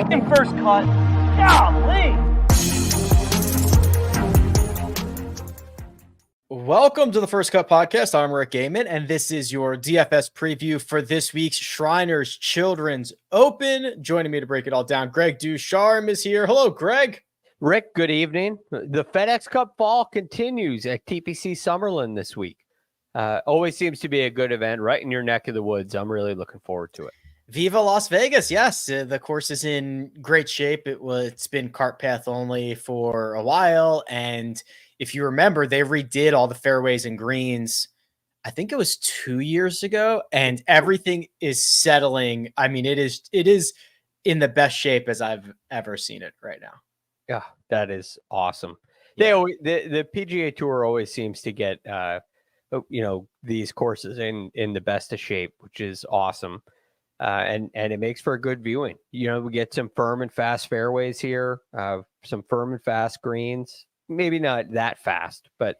make them first cut. Golly! Welcome to the First Cut Podcast. I'm Rick Gehman, and this is your DFS preview for this week's Shriners Children's Open. Joining me to break it all down, Greg DuCharme is here. Hello, Greg. Rick, good evening. The FedEx Cup Fall continues at TPC Summerlin this week. Always seems to be a good event right in your neck of the woods. I'm really looking forward to it. Viva Las Vegas. Yes, the course is in great shape. It's been cart path only for a while, and if you remember, they redid all the fairways and greens. I think it was 2 years ago, and everything is settling. I mean, it is in the best shape as I've ever seen it right now. Yeah, that is awesome. Yeah. The PGA Tour always seems to get these courses in the best of shape, which is awesome. And it makes for a good viewing. You know, we get some firm and fast fairways here, some firm and fast greens. Maybe not that fast, but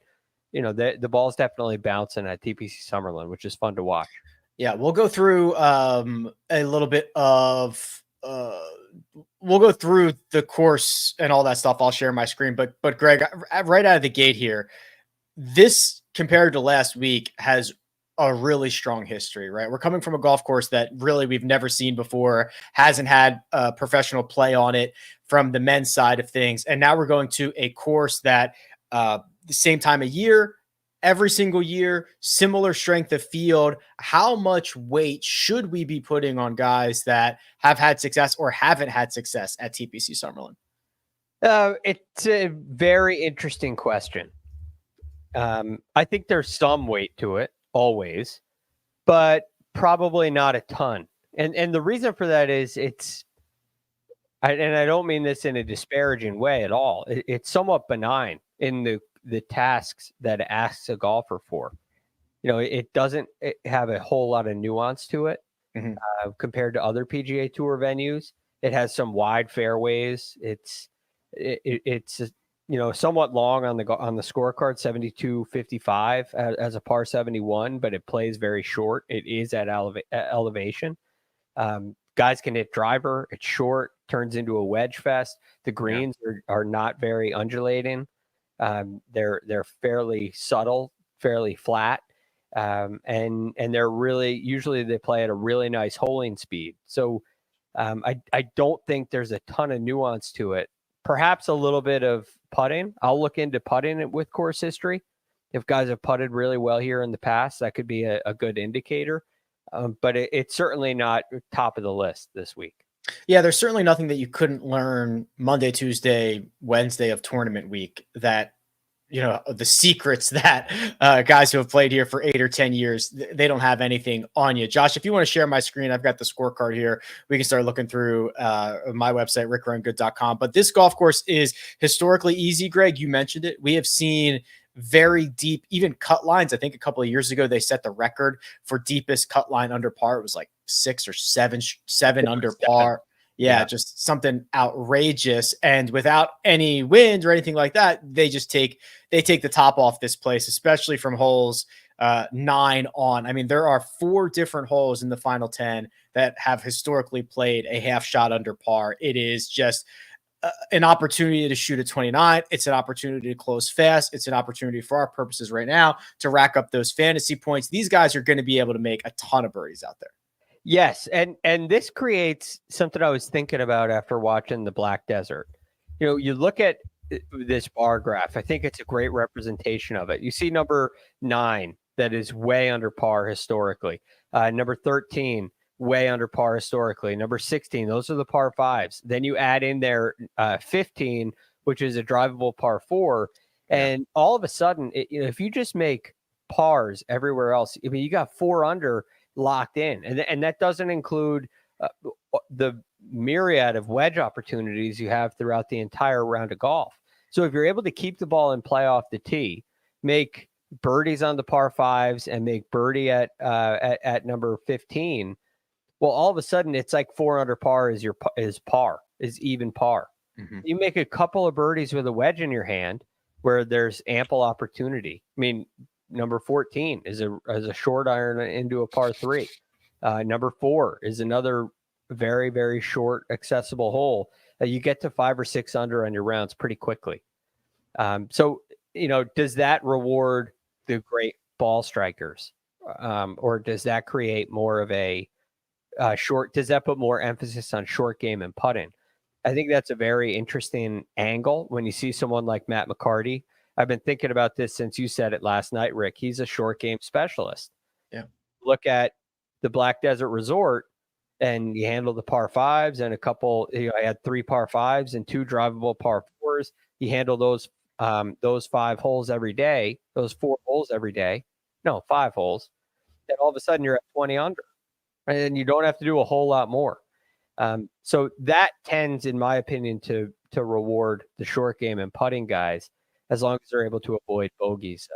you know, the ball's definitely bouncing at TPC Summerlin, which is fun to watch. Yeah, we'll go through a little bit of we'll go through the course and all that stuff. I'll share my screen, but Greg, right out of the gate here, this compared to last week has a really strong history, right? We're coming from a golf course that really we've never seen before, hasn't had professional play on it from the men's side of things. And now we're going to a course that the same time of year, every single year, similar strength of field. How much weight should we be putting on guys that have had success or haven't had success at TPC Summerlin? It's a very interesting question. I think there's some weight to it. Always, but probably not a ton. And the reason for that is I don't mean this in a disparaging way at all. It's somewhat benign in the tasks that it asks a golfer for. You know, it doesn't have a whole lot of nuance to it compared to other PGA Tour venues. It has some wide fairways. It's somewhat long on the scorecard, 72.55 as a par 71, but it plays very short. It is at elevation. Guys can hit driver. It's short, turns into a wedge fest. The greens are not very undulating. They're fairly subtle, fairly flat, and they're usually they play at a really nice holing speed. So I don't think there's a ton of nuance to it. Perhaps a little bit of putting. I'll look into putting with course history. If guys have putted really well here in the past, that could be a good indicator. But it's certainly not top of the list this week. Yeah, there's certainly nothing that you couldn't learn Monday, Tuesday, Wednesday of tournament week that, you know, the secrets that guys who have played here for 8 or 10 years, they don't have anything on you. Josh, if you want to share my screen, I've got the scorecard here. We can start looking through my website, rickrungood.com. But this golf course is historically easy, Greg. You mentioned it. We have seen very deep, even cut lines. I think a couple of years ago, they set the record for deepest cut line under par. It was like 6 or 7 under par. Yeah, just something outrageous. And without any wind or anything like that, they take the top off this place, especially from holes 9 on. I mean, there are 4 different holes in the final 10 that have historically played a half shot under par. It is just an opportunity to shoot a 29. It's an opportunity to close fast. It's an opportunity for our purposes right now to rack up those fantasy points. These guys are going to be able to make a ton of birdies out there. Yes, and this creates something I was thinking about after watching the Black Desert. You know, you look at this bar graph. I think it's a great representation of it. You see number 9 that is way under par historically. Number 13, way under par historically. Number 16, those are the par 5s. Then you add in there 15, which is a drivable par 4. And all of a sudden, if you just make pars everywhere else, I mean, you got 4 under locked in, and that doesn't include the myriad of wedge opportunities you have throughout the entire round of golf. So if you're able to keep the ball and play off the tee, make birdies on the par 5s and make birdie at number 15, well, all of a sudden it's like 4 under par is even par. You make a couple of birdies with a wedge in your hand where there's ample opportunity. I mean, number 14 is a short iron into a par 3. Number 4 is another very, very short, accessible hole, you get to 5 or 6 under on your rounds pretty quickly. So, does that reward the great ball strikers? Or does that create more of a does that put more emphasis on short game and putting? I think that's a very interesting angle when you see someone like Matt McCarty. I've been thinking about this since you said it last night, Rick. He's a short game specialist. Yeah. Look at the Black Desert Resort, and you handle the par fives and a couple. I had 3 par fives and 2 drivable par fours. You handle those 5 holes every day, those 4 holes every day. No, 5 holes. And all of a sudden you're at 20 under, and you don't have to do a whole lot more. So that tends, in my opinion, to reward the short game and putting guys, as long as they're able to avoid bogeys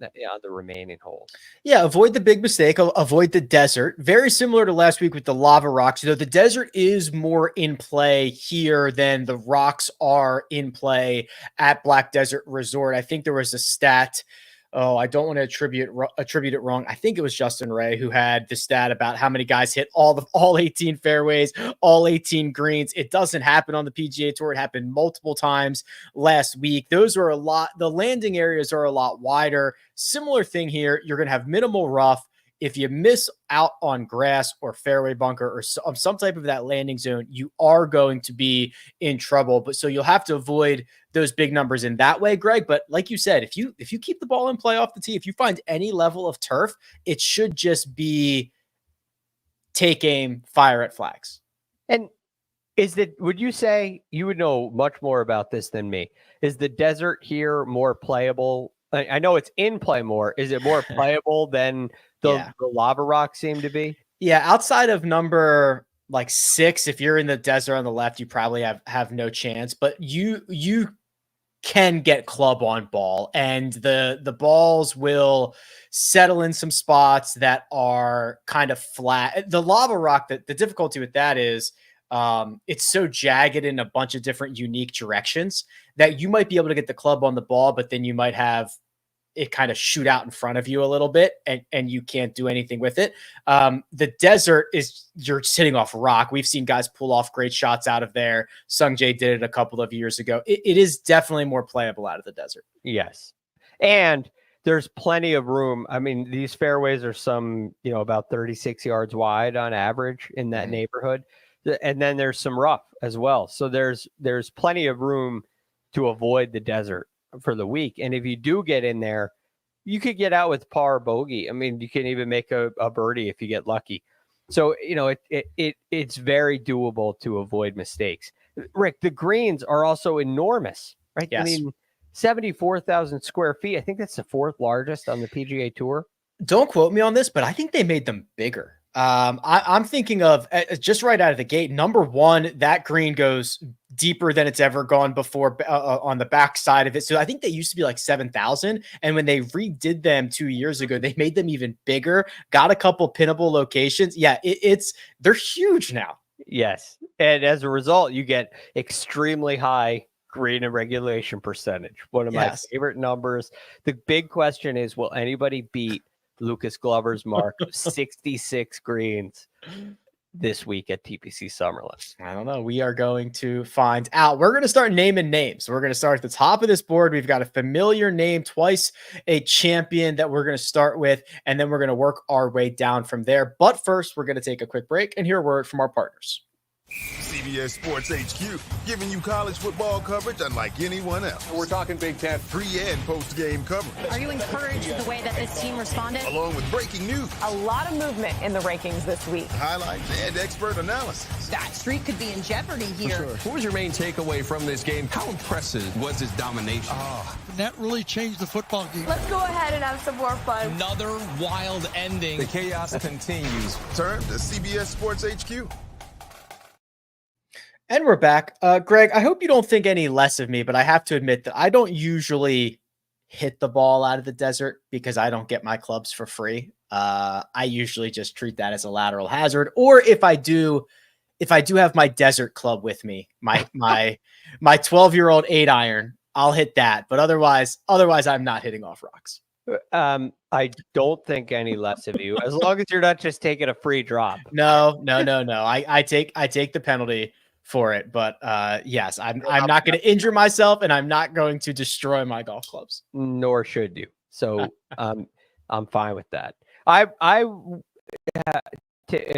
on the remaining holes. Yeah, avoid the big mistake. Avoid the desert. Very similar to last week with the lava rocks. The desert is more in play here than the rocks are in play at Black Desert Resort. I think there was a stat. I don't want to attribute it wrong. I think it was Justin Ray who had the stat about how many guys hit all 18 fairways, all 18 greens. It doesn't happen on the PGA Tour. It happened multiple times last week. Those are a lot. The landing areas are a lot wider. Similar thing here. You're going to have minimal rough. If you miss out on grass or fairway bunker or some type of that landing zone, you are going to be in trouble. But so you'll have to avoid those big numbers in that way, Greg. But like you said, if you keep the ball in play off the tee, if you find any level of turf, it should just be take aim, fire at flags. And would you say, you would know much more about this than me, is the desert here more playable? I know it's in play more. Is it more playable than the lava rocks seem to be? Yeah, outside of number like 6, if you're in the desert on the left, you probably have no chance. But you can get club on ball, and the balls will settle in some spots that are kind of flat. The lava rock, the difficulty with that is it's so jagged in a bunch of different unique directions that you might be able to get the club on the ball, but then you might have it kind of shoot out in front of you a little bit and you can't do anything with it. The desert is you're sitting off rock. We've seen guys pull off great shots out of there. Sung Jae did it a couple of years ago. It is definitely more playable out of the desert. Yes. And there's plenty of room. I mean, these fairways are about 36 yards wide on average in that neighborhood. And then there's some rough as well. So there's plenty of room to avoid the desert for the week. And if you do get in there, you could get out with par or bogey. I mean, you can even make a birdie if you get lucky. So, it's very doable to avoid mistakes. Rick, the greens are also enormous, right? Yes. I mean, 74,000 square feet. I think that's the 4th largest on the PGA Tour. Don't quote me on this, but I think they made them bigger. I'm thinking of just right out of the gate. Number 1, that green goes deeper than it's ever gone before on the back side of it. So I think they used to be like 7,000. And when they redid them 2 years ago, they made them even bigger, got a couple pinnable locations. Yeah, they're huge now. Yes. And as a result, you get extremely high green and regulation percentage. One of my favorite numbers. The big question is, will anybody beat Lucas Glover's mark of 66 greens this week at TPC Summerlin? I don't know. We are going to find out. We're going to start naming names. We're going to start at the top of this board. We've got a familiar name, twice a champion that we're going to start with, and then we're going to work our way down from there. But first, we're going to take a quick break and hear a word from our partners. CBS Sports HQ, giving you college football coverage unlike anyone else. We're talking Big Ten. Pre- and post-game coverage. Are you encouraged with the way that this team responded? Along with breaking news. A lot of movement in the rankings this week. Highlights and expert analysis. That streak could be in jeopardy here. Sure. What was your main takeaway from this game? How impressive was his domination? That really changed the football game. Let's go ahead and have some more fun. Another wild ending. The chaos continues. Turn to CBS Sports HQ. And we're back. Greg, I hope you don't think any less of me, but I have to admit that I don't usually hit the ball out of the desert because I don't get my clubs for free. I usually just treat that as a lateral hazard. Or if I do have my desert club with me, my 12-year-old 8-iron, I'll hit that. But otherwise I'm not hitting off rocks. I don't think any less of you, as long as you're not just taking a free drop. No. I take the penalty for it, but yes, I'm not going to injure myself, and I'm not going to destroy my golf clubs. Nor should you. So I'm fine with that. I am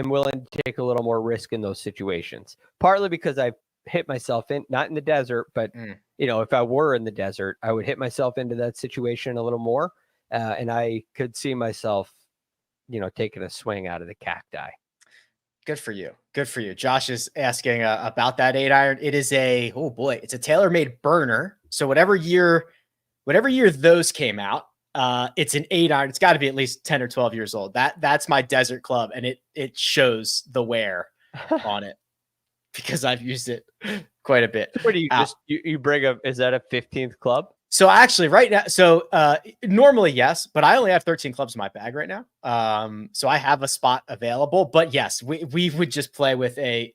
willing to take a little more risk in those situations, partly because I've hit myself in, not in the desert, but if I were in the desert, I would hit myself into that situation a little more. And I could see myself, taking a swing out of the cacti. Good for you. Good for you. Josh is asking about that 8-iron. It is it's a TaylorMade burner. So whatever year those came out, it's an 8-iron. It's got to be at least 10 or 12 years old. That's my desert club, and it shows the wear on it because I've used it quite a bit. What do you bring up? Is that a 15th club? So actually right now, normally, yes, but I only have 13 clubs in my bag right now. So I have a spot available, but yes, we would just play with a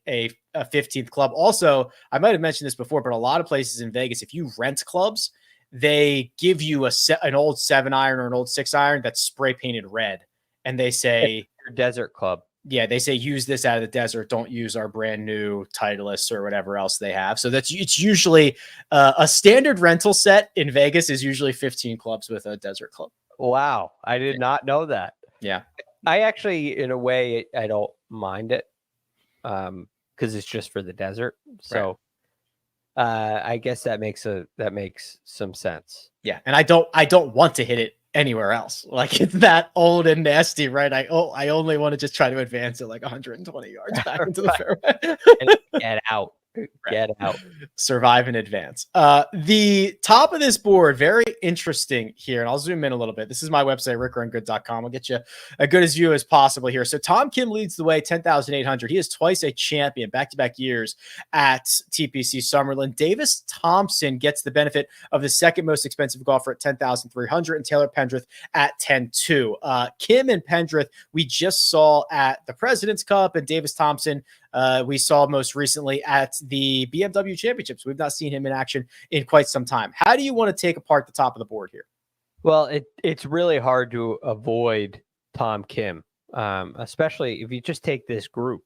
15th club. Also, I might've mentioned this before, but a lot of places in Vegas, if you rent clubs, they give you an old 7-iron or an old 6-iron that's spray painted red. And they say your desert club. Yeah, they say use this out of the desert. Don't use our brand new Titleist or whatever else they have. So it's usually a standard rental set in Vegas is usually 15 clubs with a desert club. Wow, I did not know that. Yeah, I actually, in a way, I don't mind it because it's just for the desert. So I guess that makes some sense. Yeah, and I don't want to hit it anywhere else. Like, it's that old and nasty, right? I only want to just try to advance it like 120 yards back into the fairway. And get out. Get out. Survive in advance. The top of this board, very interesting here. And I'll zoom in a little bit. This is my website, rickrungood.com. I'll get you a good as view as possible here. So Tom Kim leads the way, 10,800. He is twice a champion, back-to-back years at TPC Summerlin. Davis Thompson gets the benefit of the second most expensive golfer at 10,300, and Taylor Pendrith at 10,200. Kim and Pendrith, we just saw at the President's Cup, and Davis Thompson, we saw most recently at the BMW Championships. We've not seen him in action in quite some time. How do you want to take apart the top of the board here? Well, it's really hard to avoid Tom Kim, especially if you just take this group,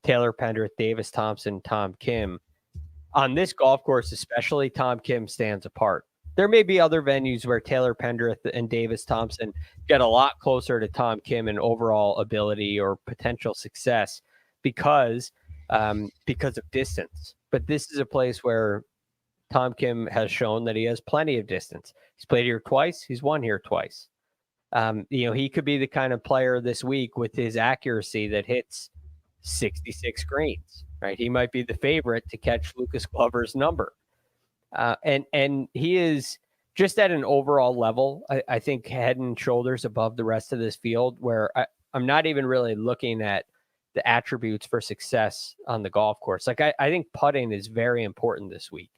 Taylor Pendrith, Davis Thompson, Tom Kim. On this golf course, especially, Tom Kim stands apart. There may be other venues where Taylor Pendrith and Davis Thompson get a lot closer to Tom Kim in overall ability or potential success because of distance. But this is a place where Tom Kim has shown that he has plenty of distance. He's played here twice. He's won here twice. He could be the kind of player this week with his accuracy that hits 66 greens, right? He might be the favorite to catch Lucas Glover's number. And he is just at an overall level, I think, head and shoulders above the rest of this field, where I'm not even really looking at the attributes for success on the golf course. Like, I think putting is very important this week.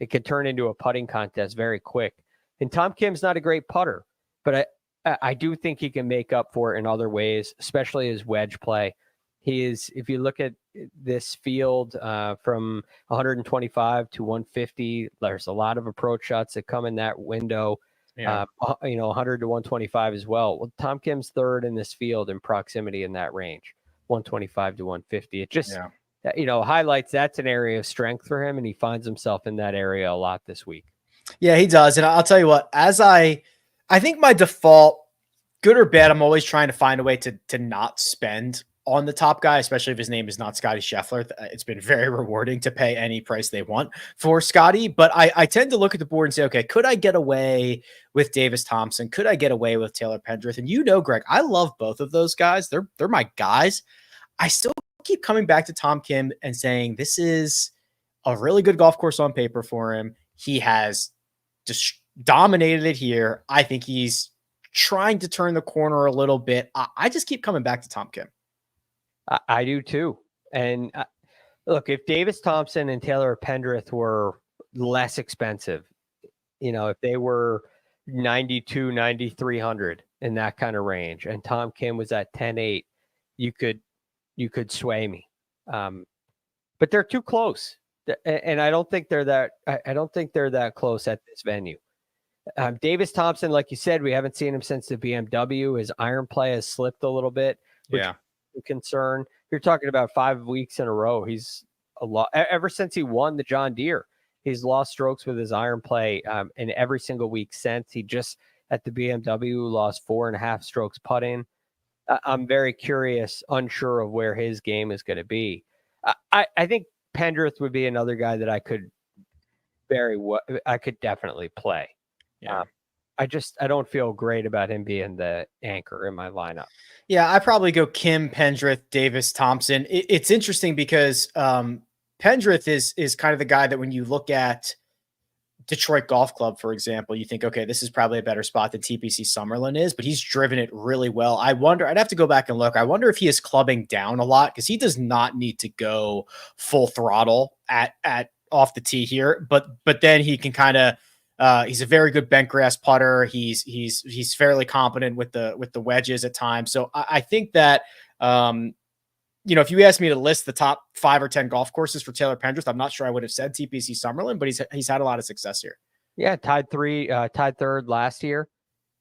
It could turn into a putting contest very quick. And Tom Kim's not a great putter, but I do think he can make up for it in other ways, especially his wedge play. He is, if you look at this field from 125 to 150, there's a lot of approach shots that come in that window. Yeah. 100 to 125 as well. Well, Tom Kim's third in this field in proximity in that range. 125 to 150. It just, highlights that's an area of strength for him, and he finds himself in that area a lot this week. Yeah, he does. And I'll tell you what, as I think my default, good or bad, I'm always trying to find a way to not spend on the top guy, especially if his name is not Scotty Scheffler. It's been very rewarding to pay any price they want for Scotty, but I tend to look at the board and say, okay, could I get away with Davis Thompson? Could I get away with Taylor Pendrith? And Greg, I love both of those guys. They're my guys. I still keep coming back to Tom Kim and saying this is a really good golf course on paper for him. He has just dominated it here. I think he's trying to turn the corner a little bit. I just keep coming back to Tom Kim. I do too. And look, if Davis Thompson and Taylor Pendrith were less expensive, if they were 92, 9,300 in that kind of range, and Tom Kim was at 10.8, you could sway me. But they're too close. And I don't think they're that close at this venue. Davis Thompson, like you said, we haven't seen him since the BMW. His iron play has slipped a little bit, which is a concern. You're talking about 5 weeks in a row. He's a lot ever since he won the John Deere. He's lost strokes with his iron play in every single week since. He just at the BMW lost 4.5 strokes putting. I'm very curious, unsure of where his game is going to be. I think Pendrith would be another guy that I could definitely play. Yeah. I don't feel great about him being the anchor in my lineup. Yeah, I probably go Kim, Pendrith, Davis, Thompson. It's interesting because Pendrith is kind of the guy that when you look at Detroit Golf Club, for example, you think, okay, this is probably a better spot than TPC Summerlin is, but he's driven it really well. I wonder, I'd have to go back and look. I wonder if he is clubbing down a lot because he does not need to go full throttle at off the tee here, but then he can kind of he's a very good bent grass putter. He's fairly competent with the wedges at times. So I think that if you asked me to list the top 5 or 10 golf courses for Taylor Pendrith, I'm not sure I would have said TPC Summerlin, but he's had a lot of success here. Yeah, tied third last year,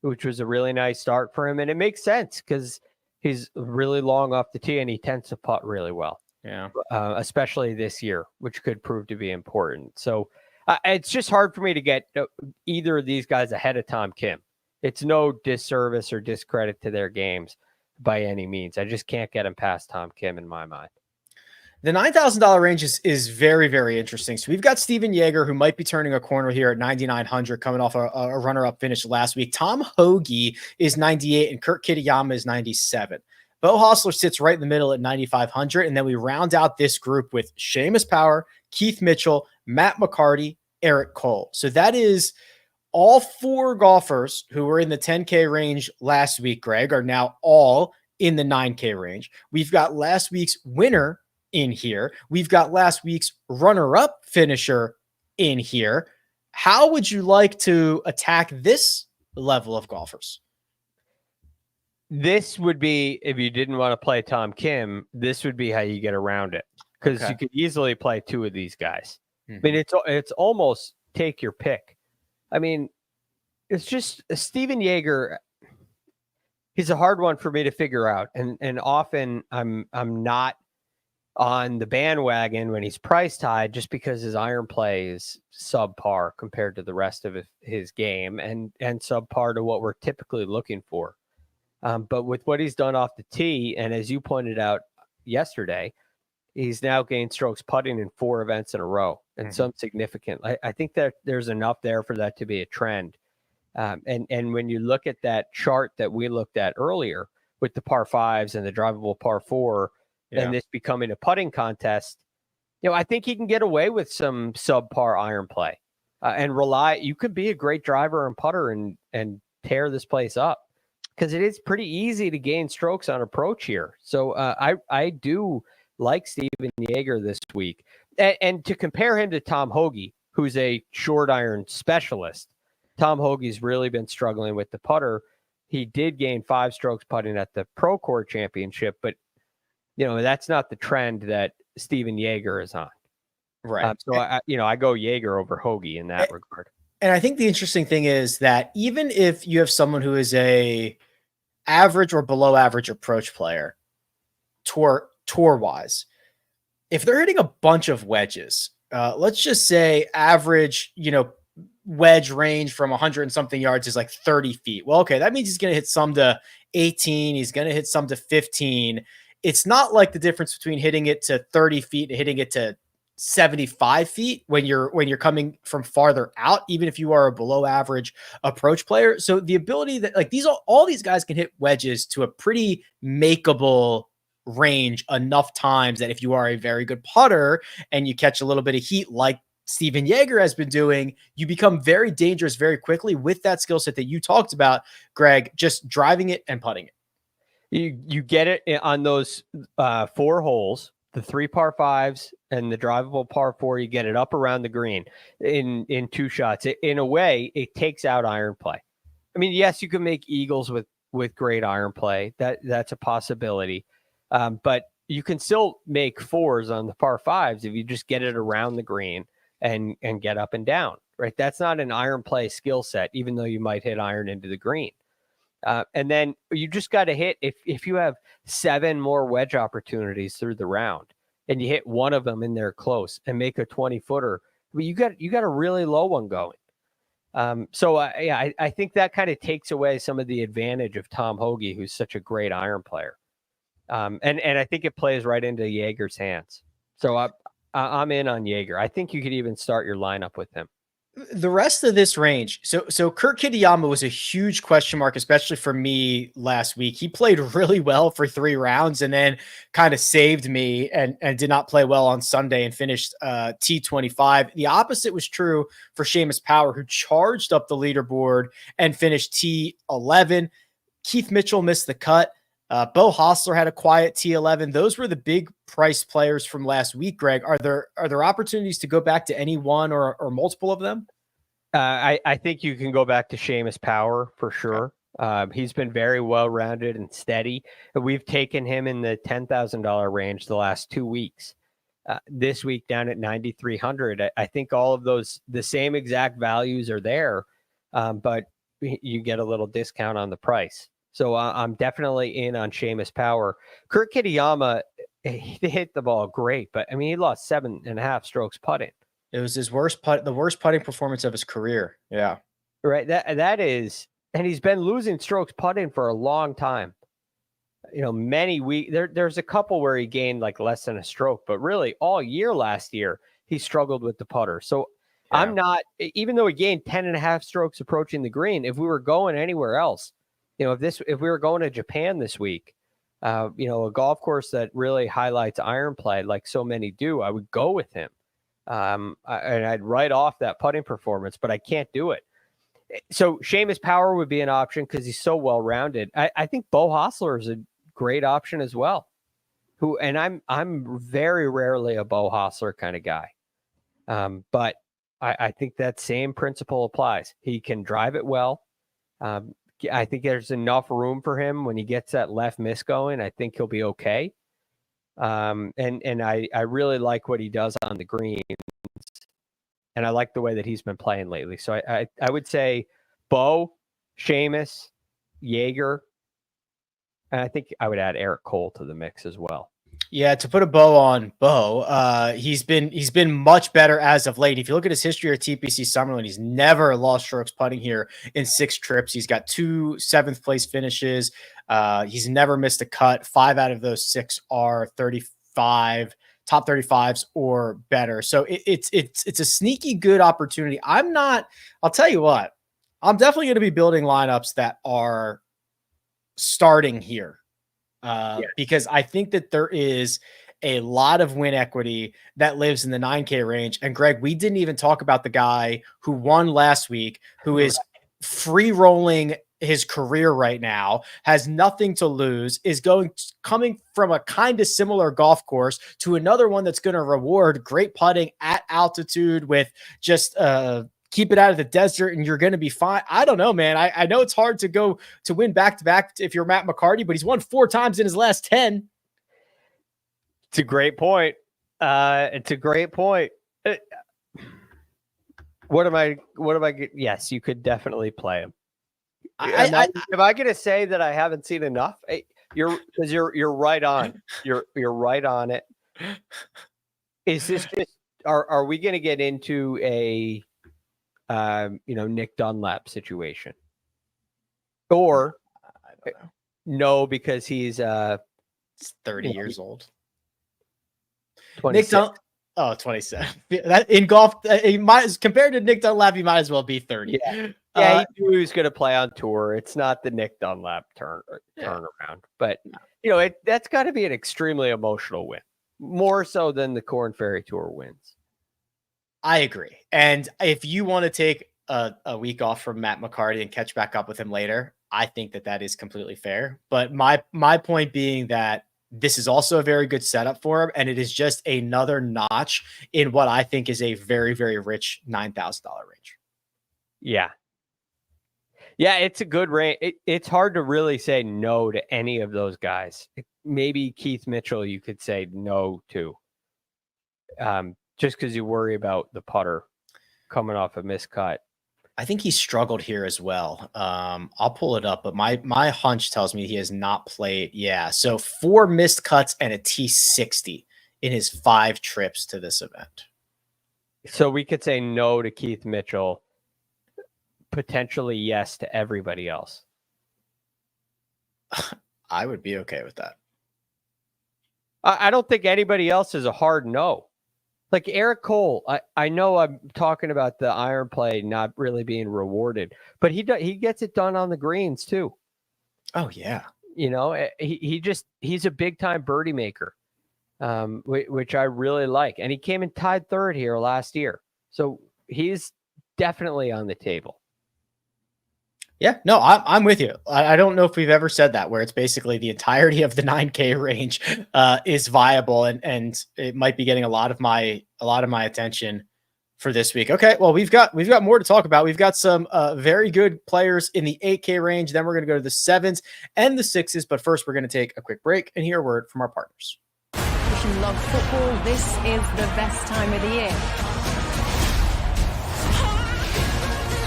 which was a really nice start for him, and it makes sense because he's really long off the tee and he tends to putt really well. Yeah, especially this year, which could prove to be important. So it's just hard for me to get either of these guys ahead of Tom Kim. It's no disservice or discredit to their games by any means. I just can't get him past Tom Kim in my mind. The $9,000 range is very, very interesting. So we've got Steven Yeager, who might be turning a corner here at 9,900, coming off a runner-up finish last week. Tom Hoagie is 98, and Kurt Kitayama is 97. Bo Hostler sits right in the middle at 9,500, and then we round out this group with Seamus Power, Keith Mitchell, Matt McCarty, Eric Cole. So that is all 4 golfers who were in the 10K range last week, Greg, are now all in the 9K range. We've got last week's winner in here. We've got last week's runner-up finisher in here. How would you like to attack this level of golfers? This would be, if you didn't want to play Tom Kim, this would be how you get around it, because you could easily play 2 of these guys. I mean, it's almost take your pick. I mean, it's just Steven Yeager. He's a hard one for me to figure out, and often I'm not on the bandwagon when he's priced high, just because his iron play is subpar compared to the rest of his game, and subpar to what we're typically looking for. But with what he's done off the tee, and as you pointed out yesterday, he's now gained strokes putting in 4 events in a row, and some significant. I think that there's enough there for that to be a trend. And when you look at that chart that we looked at earlier with the par 5s and the drivable par 4, and this becoming a putting contest, I think he can get away with some subpar iron play and rely. You could be a great driver and putter and tear this place up, because it is pretty easy to gain strokes on approach here. So I do like Steven Yeager this week. And to compare him to Tom Hoagie, who's a short iron specialist, Tom Hoagie's really been struggling with the putter. He did gain 5 strokes putting at the Pro Core Championship, but that's not the trend that Steven Yeager is on. Right. So I go Yeager over Hoagie in that regard. And I think the interesting thing is that even if you have someone who is a average or below average approach player, tour wise, if they're hitting a bunch of wedges, let's just say average, wedge range from 100 and something yards is like 30 feet. Well, okay, that means he's going to hit some to 18. He's going to hit some to 15. It's not like the difference between hitting it to 30 feet and hitting it to 75 feet when you're coming from farther out, even if you are a below average approach player. So the ability that all these guys can hit wedges to a pretty makeable range enough times that if you are a very good putter and you catch a little bit of heat like Steven Yeager has been doing, you become very dangerous very quickly with that skill set that you talked about, Greg, just driving it and putting it. You get it on those 4 holes, the 3 par 5s and the drivable par 4. You get it up around the green in 2 shots. In a way, it takes out iron play. I mean, yes, you can make eagles with great iron play. That's a possibility. But you can still make 4s on the par 5s if you just get it around the green and get up and down. right? That's not an iron play skill set, even though you might hit iron into the green. And then you just got to hit, if you have 7 more wedge opportunities through the round and you hit one of them in there close and make a 20-footer, you got a really low one going. I think that kind of takes away some of the advantage of Tom Hoagie, who's such a great iron player. And I think it plays right into Jaeger's hands. So I'm in on Jaeger. I think you could even start your lineup with him. The rest of this range. So Kurt Kitayama was a huge question mark, especially for me last week. He played really well for 3 rounds and then kind of saved me and did not play well on Sunday and finished T25. The opposite was true for Seamus Power, who charged up the leaderboard and finished T11. Keith Mitchell missed the cut. Bo Hostler had a quiet T11. Those were the big price players from last week, Greg. Are there opportunities to go back to any one or multiple of them? I think you can go back to Seamus Power for sure. He's been very well-rounded and steady. We've taken him in the $10,000 range the last 2 weeks. This week down at 9,300. I think all of those, the same exact values are there, but you get a little discount on the price. So I'm definitely in on Seamus Power. Kurt Kitayama, he hit the ball great, but I mean, he lost 7.5 strokes putting. It was his worst the worst putting performance of his career. Yeah. Right. That is, and he's been losing strokes putting for a long time. Many weeks. There's a couple where he gained like less than a stroke, but really all year last year, he struggled with the putter. So yeah. I'm not, even though he gained 10.5 strokes approaching the green, if we were going anywhere else, if we were going to Japan this week, a golf course that really highlights iron play like so many do, I would go with him. And I'd write off that putting performance, but I can't do it. So Seamus Power would be an option because he's so well-rounded. I think Bo Hostler is a great option as well. I'm very rarely a Bo Hostler kind of guy. But I think that same principle applies. He can drive it well. I think there's enough room for him when he gets that left miss going. I think he'll be okay. And I really like what he does on the greens. And I like the way that he's been playing lately. So I would say Bo, Seamus, Jaeger, and I think I would add Eric Cole to the mix as well. Yeah, to put a bow on Bo, he's been much better as of late. If you look at his history at TPC Summerlin, he's never lost strokes putting here in 6 trips. He's got 2 7th place finishes. He's never missed a cut. 5 out of those 6 are 35, top 35s or better. So it's a sneaky good opportunity. I'll tell you what, I'm definitely going to be building lineups that are starting here. Because I think that there is a lot of win equity that lives in the 9K range. And Greg, we didn't even talk about the guy who won last week, who is free rolling his career right now, has nothing to lose, is coming from a kind of similar golf course to another one that's going to reward great putting at altitude with just keep it out of the desert and you're going to be fine. I don't know, man. I know it's hard to go to win back-to-back if you're Matt McCarty, but he's won 4 times in his last 10. It's a great point. What am I? Yes, you could definitely play him. Am I going to say that I haven't seen enough? You're right on. You're right on it. Is this just, are we going to get into a, Nick Dunlap situation, or no, because he's 30 years old. 26. 27. That in golf, compared to Nick Dunlap, he might as well be 30. Yeah, he knew he was going to play on tour. It's not the Nick Dunlap turnaround, but that's got to be an extremely emotional win, more so than the Corn Ferry Tour wins. I agree. And if you want to take a week off from Matt McCarty and catch back up with him later, I think that is completely fair. But my point being that this is also a very good setup for him, and it is just another notch in what I think is a very, very rich $9,000 range. Yeah. Yeah, it's a good range. It's hard to really say no to any of those guys. Maybe Keith Mitchell you could say no to. Just because you worry about the putter coming off a miscut. I think he struggled here as well. I'll pull it up, but my hunch tells me he has not played. Yeah, so 4 missed cuts and a T60 in his 5 trips to this event. So we could say no to Keith Mitchell, potentially yes to everybody else. I would be okay with that. I don't think anybody else is a hard no. Like Eric Cole, I know I'm talking about the iron play not really being rewarded, but he gets it done on the greens too. Oh yeah, you know, he's a big time birdie maker, which I really like, and he came in tied 3rd here last year, so he's definitely on the table. Yeah, no, I'm with you. I don't know if we've ever said that, where it's basically the entirety of the 9K range is viable, and it might be getting a lot of my attention for this week. Okay, well, we've got more to talk about. We've got some very good players in the 8K range. Then we're going to go to the 7s and the 6s. But first, we're going to take a quick break and hear a word from our partners. If you love football, this is the best time of the year.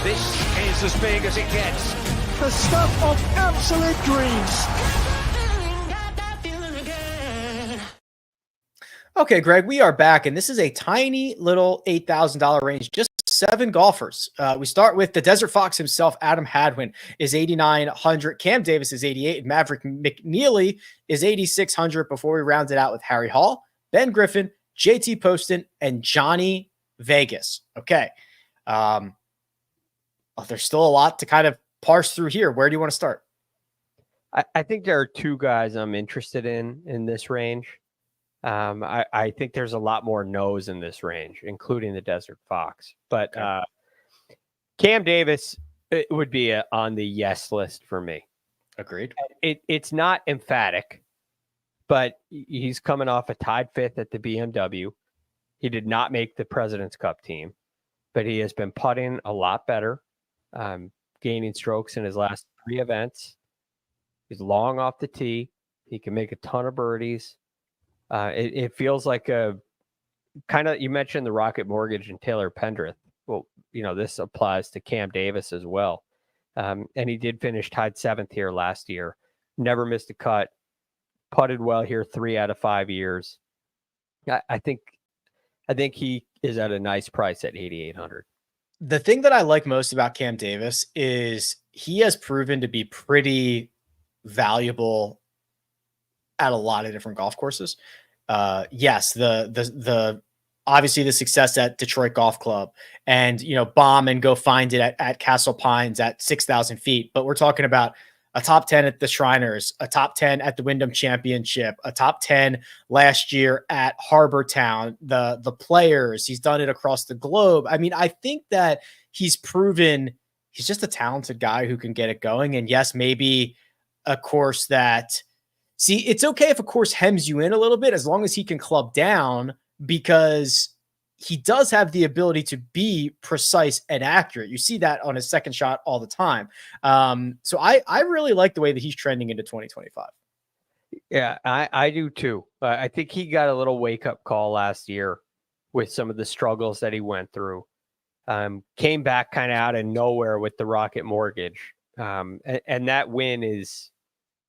This is as big as it gets. The stuff of absolute dreams. Okay, Greg, we are back, and this is a tiny little $8,000 range, just 7 golfers. We start with the Desert Fox himself. Adam Hadwin is 8,900. Cam Davis is 88, and Maverick McNeely is 8,600 before we round it out with Harry Hall, Ben Griffin, JT Poston, and Johnny Vegas. Okay. There's still a lot to kind of parse through here. Where do you want to start? I think there are 2 guys I'm interested in this range. I think there's a lot more no's in this range, including the Desert Fox. But Cam Davis would be on the yes list for me. Agreed. It's not emphatic, but he's coming off a tied 5th at the BMW. He did not make the President's Cup team, but he has been putting a lot better. Gaining strokes in his last 3 events. He's long off the tee. He can make a ton of birdies. It feels like a kind of, you mentioned the Rocket Mortgage and Taylor Pendrith. Well, you know, this applies to Cam Davis as well. And he did finish tied 7th here last year. Never missed a cut. Putted well here 3 out of 5 years. I think he is at a nice price at 8,800. The thing that I like most about Cam Davis is he has proven to be pretty valuable at a lot of different golf courses. Yes, the obviously the success at Detroit Golf Club, and bomb and go find it at Castle Pines at 6,000 feet. But we're talking about a top 10 at the Shriners, a top 10 at the Wyndham Championship, a top 10 last year at Harbor Town, the Players. He's done it across the globe. I mean, I think that he's proven he's just a talented guy who can get it going. And yes, maybe a course that, see, it's okay if a course hems you in a little bit, as long as he can club down, because he does have the ability to be precise and accurate. You see that on his second shot all the time. So I really like the way that he's trending into 2025. Yeah, I do too. I think he got a little wake-up call last year with some of the struggles that he went through. Came back kind of out of nowhere with the Rocket Mortgage. And that win is,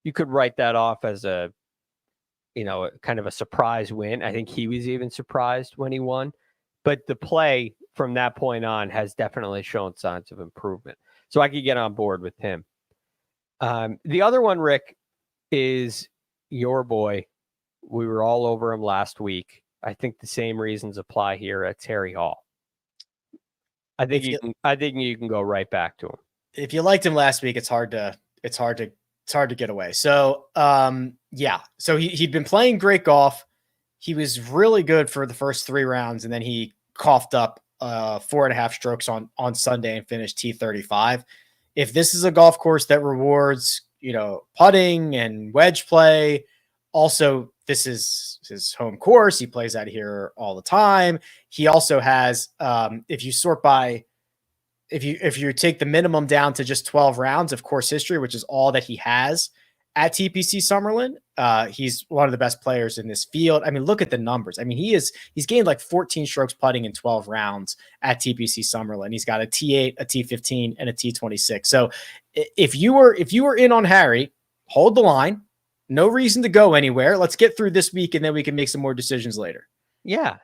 you could write that off as a kind of a surprise win. I think he was even surprised when he won. But the play from that point on has definitely shown signs of improvement. So I could get on board with him. The other one, Rick, is your boy. We were all over him last week. I think the same reasons apply here at Terry Hall. I think you can go right back to him. If you liked him last week, it's hard to get away. So so he'd been playing great golf. He was really good for the first 3 rounds, and then he coughed up 4.5 strokes on Sunday and finished T35. If this is a golf course that rewards, putting and wedge play, also this is his home course. He plays out here all the time. He also has, if you take the minimum down to just 12 rounds of course history, which is all that he has at TPC Summerlin. He's one of the best players in this field. I mean, look at the numbers. I mean, he's gained like 14 strokes putting in 12 rounds at TPC Summerlin. He's got a T8, a T15, and a T26. So if you were in on Harry, hold the line. No reason to go anywhere. Let's get through this week, and then we can make some more decisions later. Yeah.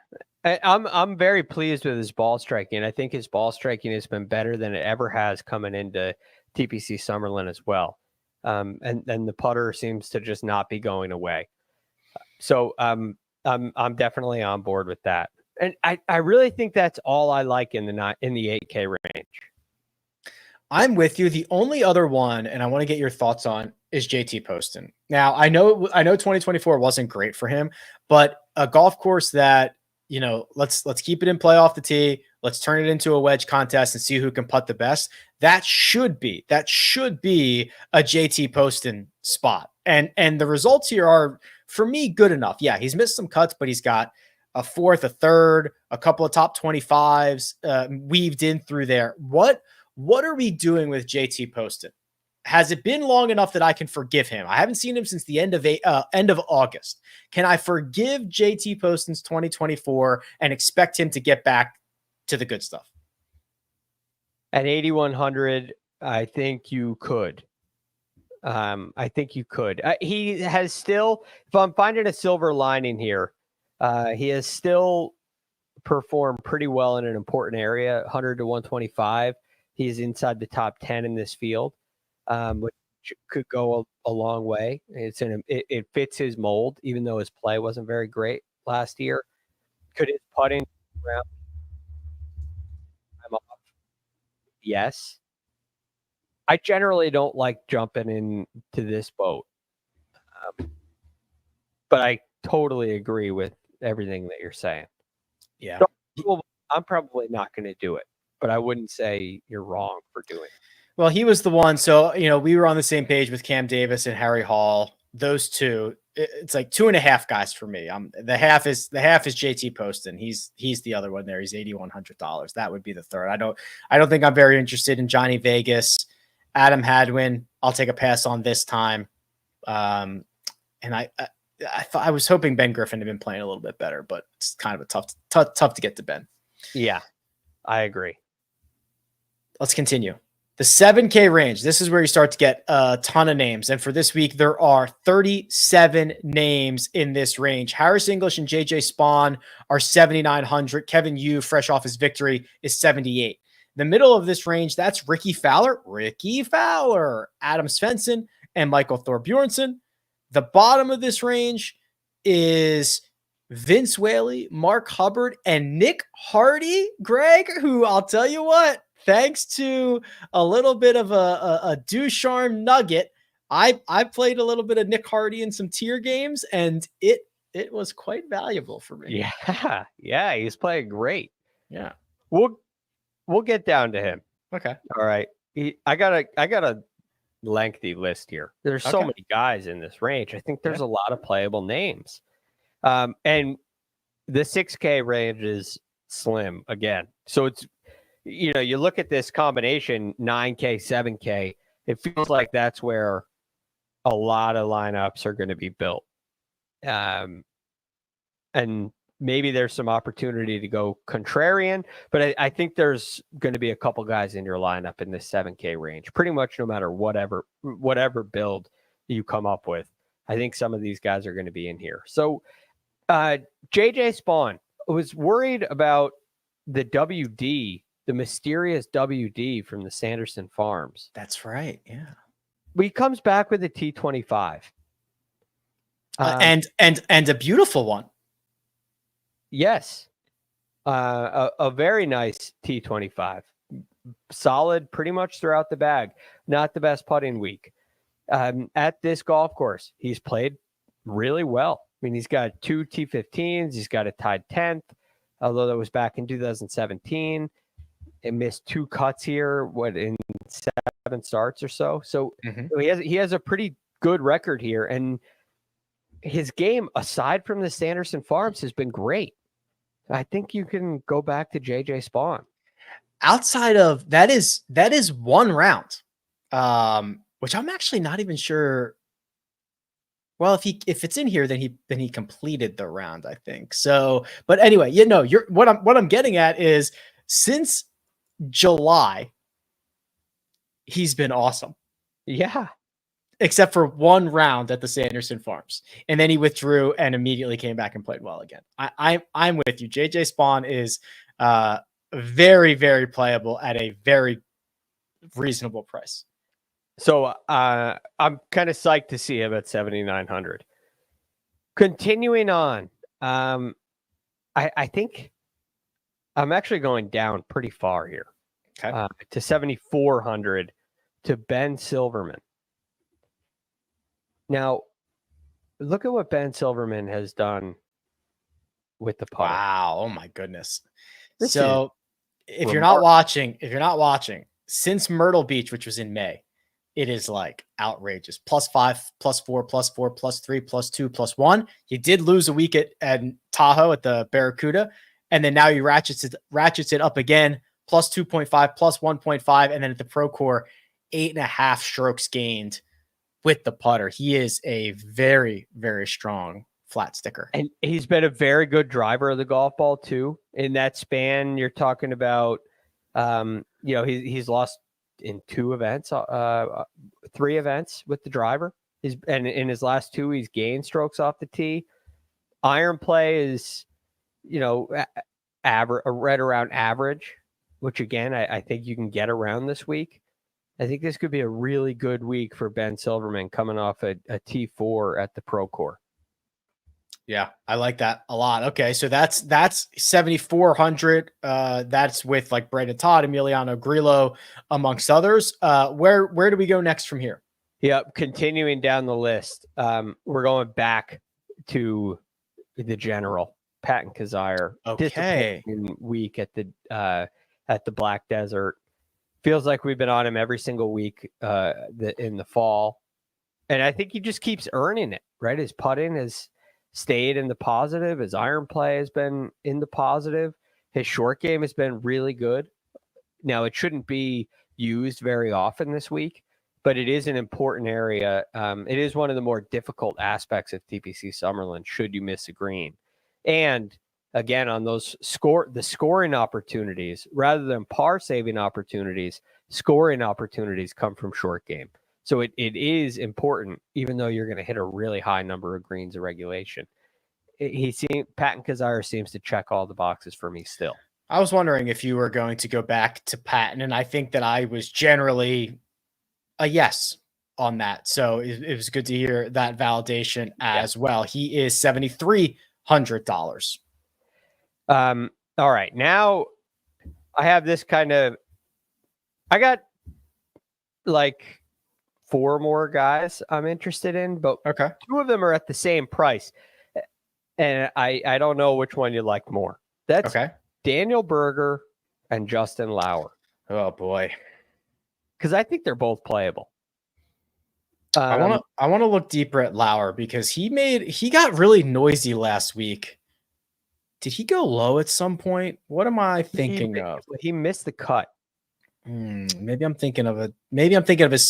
I'm very pleased with his ball striking. I think his ball striking has been better than it ever has coming into TPC Summerlin as well. And the putter seems to just not be going away. So I'm definitely on board with that. And I really think that's all I like in the 8K range. I'm with you. The only other one, and I want to get your thoughts on, is JT Poston. Now, I know 2024 wasn't great for him, but a golf course that, you know, let's keep it in play off the tee. Let's turn it into a wedge contest and see who can putt the best. That should be a JT Poston spot. And the results here are, for me, good enough. Yeah, he's missed some cuts, but he's got a fourth, a third, a couple of top 25s weaved in through there. What are we doing with JT Poston? Has it been long enough that I can forgive him? I haven't seen him since the end of August. Can I forgive JT Poston's 2024 and expect him to get back to the good stuff? At 8,100, I think you could. He has still, if I'm finding a silver lining here, he has still performed pretty well in an important area, 100 to 125. He's inside the top 10 in this field, which could go a long way. It fits his mold, even though his play wasn't very great last year. Could his putting around? I'm off. Yes. I generally don't like jumping into this boat, but I totally agree with everything that you're saying. Yeah, so, I'm probably not going to do it, but I wouldn't say you're wrong for doing it. Well, he was the one. So, you know, we were on the same page with Cam Davis and Harry Hall. Those two, it's like 2.5 guys for me. The half is JT Poston. He's the other one there. He's $8,100. That would be the third. I don't think I'm very interested in Johnny Vegas. Adam Hadwin, I'll take a pass on this time. And I was hoping Ben Griffin had been playing a little bit better, but it's kind of a tough to get to Ben. Yeah, I agree. Let's continue. The 7K range. This is where you start to get a ton of names. And for this week, there are 37 names in this range. Harris English and JJ Spawn are 7,900. Kevin Yu, fresh off his victory, is 78. The middle of this range, that's Ricky Fowler, Adam Svensson, and Michael Thorbjornsen. The bottom of this range is Vince Whaley, Mark Hubbard, and Nick Hardy, Greg, who I'll tell you what, thanks to a little bit of a DuCharme nugget, I played a little bit of Nick Hardy in some tier games, and it was quite valuable for me. Yeah, he's playing great. Yeah. We'll get down to him. Okay. All right. I got a lengthy list here. There's so many guys in this range. I think there's a lot of playable names. And the 6K range is slim again. So it's, you know, you look at this combination, 9K, 7K, it feels like that's where a lot of lineups are going to be built. And maybe there's some opportunity to go contrarian, but I think there's going to be a couple guys in your lineup in this 7K range, pretty much no matter whatever build you come up with. I think some of these guys are going to be in here. So JJ Spawn was worried about the WD, the mysterious WD from the Sanderson Farms. That's right. Yeah. He comes back with a T25. And a beautiful one. Yes. A very nice T25. Solid pretty much throughout the bag. Not the best putting week. At this golf course, he's played really well. I mean, he's got 2 T15s. He's got a tied 10th, although that was back in 2017. It missed 2 cuts here, in 7 starts or so. So he has a pretty good record here. And his game, aside from the Sanderson Farms, has been great. I think you can go back to JJ Spawn. Outside of that is one round, which I'm actually not even sure Well, if it's in here, then he completed the round, I think. So, but anyway, what I'm getting at is since July, he's been awesome. Yeah. Except for one round at the Sanderson Farms. And then he withdrew and immediately came back and played well again. I'm with you. JJ Spawn is very, very playable at a very reasonable price. So I'm kind of psyched to see him at 7,900. Continuing on, I think I'm actually going down pretty far here. Okay. To 7,400 to Ben Silverman. Now, look at what Ben Silverman has done with the putter. Wow. Oh my goodness. This So if you're not watching, since Myrtle Beach, which was in May, it is like outrageous. +5, +4, +4, +3, +2, +1. You did lose a week at Tahoe at the Barracuda, and then now you ratchets it up again, +2.5, +1.5, and then at the Pro Core, 8.5 strokes gained with the putter. He is a very, very strong flat sticker. And he's been a very good driver of the golf ball too. In that span, you're talking about, he's lost in 2 events, 3 events with the driver. And in his last 2, he's gained strokes off the tee. Iron play is, average, right around average, which again, I think you can get around this week. I think this could be a really good week for Ben Silverman coming off a T4 at the Pro Core. Yeah, I like that a lot. Okay, so that's 7,400. That's with like Brandon Todd, Emiliano Grillo, amongst others. Where do we go next from here? Yep, continuing down the list, we're going back to the general, Patton Kizzire. Okay, week at the Black Desert. Feels like we've been on him every single week in the fall, and I think he just keeps earning it. Right, his putting has stayed in the positive. His iron play has been in the positive. His short game has been really good. Now, it shouldn't be used very often this week, but it is an important area. It is one of the more difficult aspects of TPC Summerlin should you miss a green. And again, on those the scoring opportunities, rather than par saving opportunities, scoring opportunities come from short game. So it is important, even though you're going to hit a really high number of greens of regulation. Patton Kizzire seems to check all the boxes for me still. I was wondering if you were going to go back to Patton, and I think that I was generally a yes on that. So it was good to hear that validation as well. He is $7,300. All right, now I have this I got like 4 more guys I'm interested in, but okay, 2 of them are at the same price. And I don't know which one you like more. That's okay. Daniel Berger and Justin Lauer. Oh boy. Because I think they're both playable. I want to look deeper at Lauer because he got really noisy last week. Did he go low at some point? What am I thinking of? He missed the cut. Maybe I'm thinking of his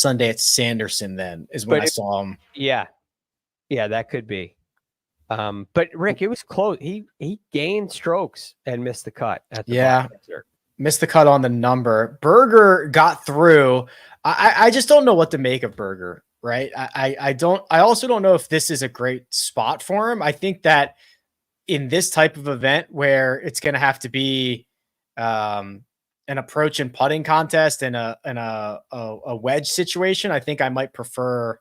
Sunday at Sanderson. Then is when I saw him. Yeah, that could be. But Rick, it was close. He gained strokes and missed the cut at the missed the cut on the number. Berger got through. I just don't know what to make of Berger. Right. I also don't know if this is a great spot for him. I think that in this type of event where it's going to have to be an approach and putting contest and a wedge situation, I think I might prefer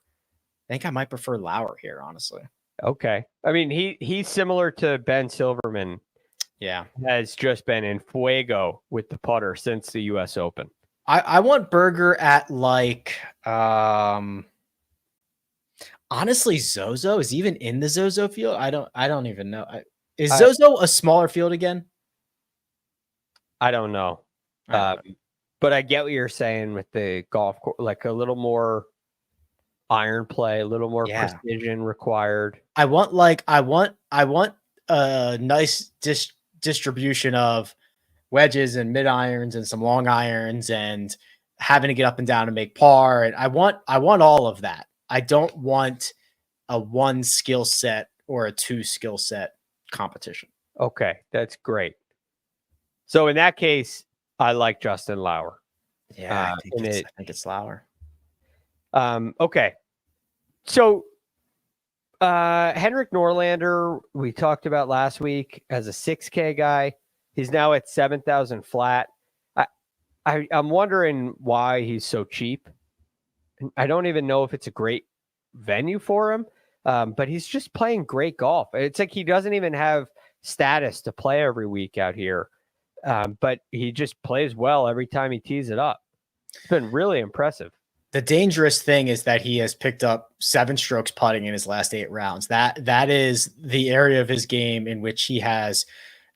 Lauer here, honestly. Okay. I mean, he's similar to Ben Silverman. Yeah. Has just been in fuego with the putter since the US Open. I want Berger at like honestly, Zozo is even in the Zozo field. I don't even know. Is Zozo a smaller field again? I don't know. But I get what you're saying with the golf course, like a little more iron play, a little more precision required. I want a nice distribution of wedges and mid irons and some long irons and having to get up and down to make par. And I want all of that. I don't want a 1 skill set or a 2 skill set competition. Okay, that's great. So in that case, I like Justin Lauer. Yeah, I think it's Lauer. Okay. So Henrik Norlander, we talked about last week as a 6K guy. He's now at 7,000 flat. I'm wondering why he's so cheap. I don't even know if it's a great venue for him, but he's just playing great golf. It's like he doesn't even have status to play every week out here, but he just plays well every time he tees it up. It's been really impressive. The dangerous thing is that he has picked up 7 strokes putting in his last 8 rounds. That is the area of his game in which he has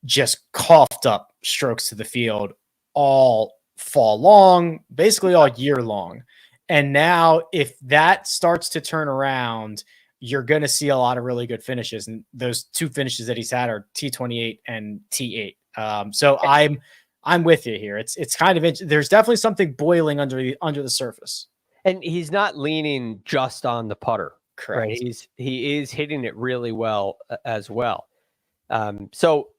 just coughed up strokes to the field all fall long, basically all year long. And now if that starts to turn around, you're going to see a lot of really good finishes. And those 2 finishes that he's had are T28 and T8. So I'm with you here. It's kind of there's definitely something boiling under the surface. And he's not leaning just on the putter. Correct. Right? He is hitting it really well as well. So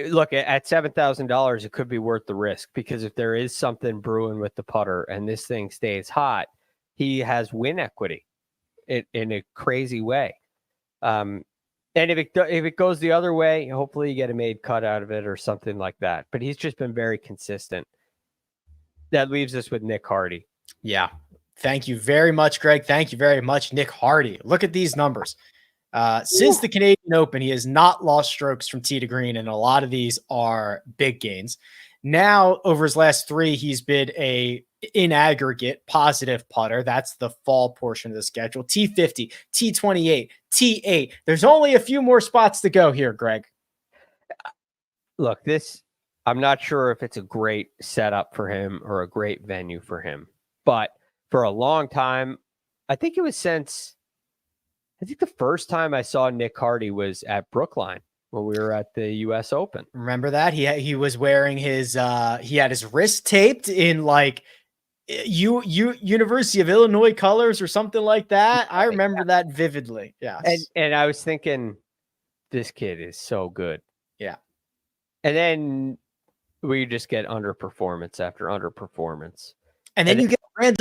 look, at $7,000, it could be worth the risk, because if there is something brewing with the putter and this thing stays hot, he has win equity in a crazy way. And if it goes the other way, hopefully you get a made cut out of it or something like that. But he's just been very consistent. That leaves us with Nick Hardy. Yeah. Thank you very much, Greg. Thank you very much, Nick Hardy. Look at these numbers. Since the Canadian Open, he has not lost strokes from tee to green, and a lot of these are big gains. Now, over his last 3, he's been in aggregate positive putter. That's the fall portion of the schedule. T50, T28, T8. There's only a few more spots to go here, Greg. Look, I'm not sure if it's a great setup for him or a great venue for him, but for a long time, I think the first time I saw Nick Hardy was at Brookline when we were at the U.S. Open. Remember that? He was wearing his he had his wrist taped in like University of Illinois colors or something like that. I remember that vividly. Yeah. And I was thinking, this kid is so good. Yeah. And then we just get underperformance after underperformance. And then you get random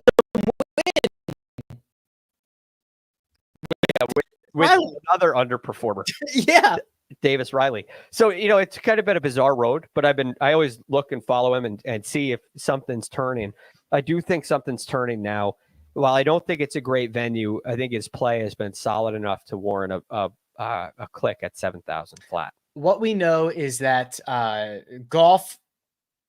with another underperformer. Yeah. Davis Riley. So, it's kind of been a bizarre road, but I always look and follow him and see if something's turning. I do think something's turning now. While I don't think it's a great venue, I think his play has been solid enough to warrant a click at 7,000 flat. What we know is that golf